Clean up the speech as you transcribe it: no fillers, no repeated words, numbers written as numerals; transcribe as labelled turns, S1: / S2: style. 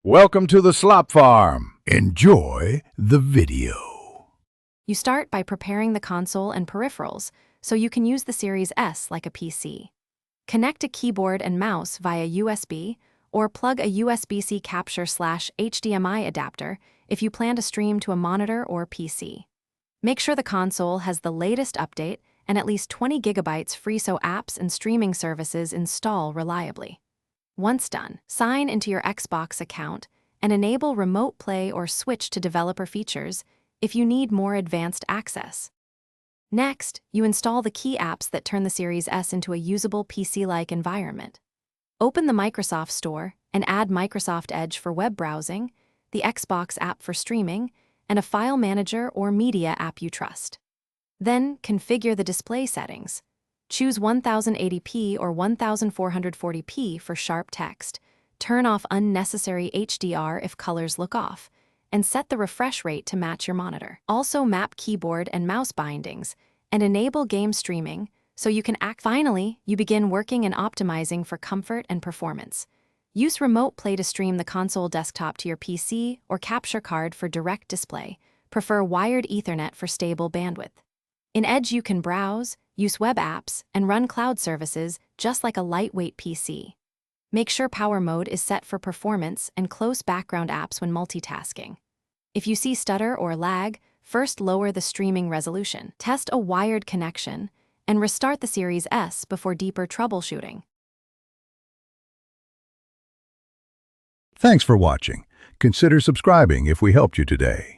S1: Welcome to the Slop Farm. Enjoy the video.
S2: You start by preparing the console and peripherals so you can use the Series S like a PC. Connect a keyboard and mouse via USB or plug a USB-C capture/HDMI adapter if you plan to stream to a monitor or PC. Make sure the console has the latest update and at least 20 gigabytes free so apps and streaming services install reliably. Once done, sign into your Xbox account and enable Remote Play or switch to developer features if you need more advanced access. Next, you install the key apps that turn the Series S into a usable PC-like environment. Open the Microsoft Store and add Microsoft Edge for web browsing, the Xbox app for streaming, and a file manager or media app you trust. Then, configure the display settings. Choose 1080p or 1440p for sharp text. Turn off unnecessary HDR if colors look off, and set the refresh rate to match your monitor. Also map keyboard and mouse bindings, and enable game streaming so you can Finally, you begin working and optimizing for comfort and performance. Use Remote Play to stream the console desktop to your PC or capture card for direct display. Prefer wired Ethernet for stable bandwidth. In Edge you can browse, use web apps, and run cloud services just like a lightweight PC. Make sure power mode is set for performance and close background apps when multitasking. If you see stutter or lag, first lower the streaming resolution. Test a wired connection, and restart the Series S before deeper troubleshooting.
S1: Thanks for watching. Consider subscribing if we helped you today.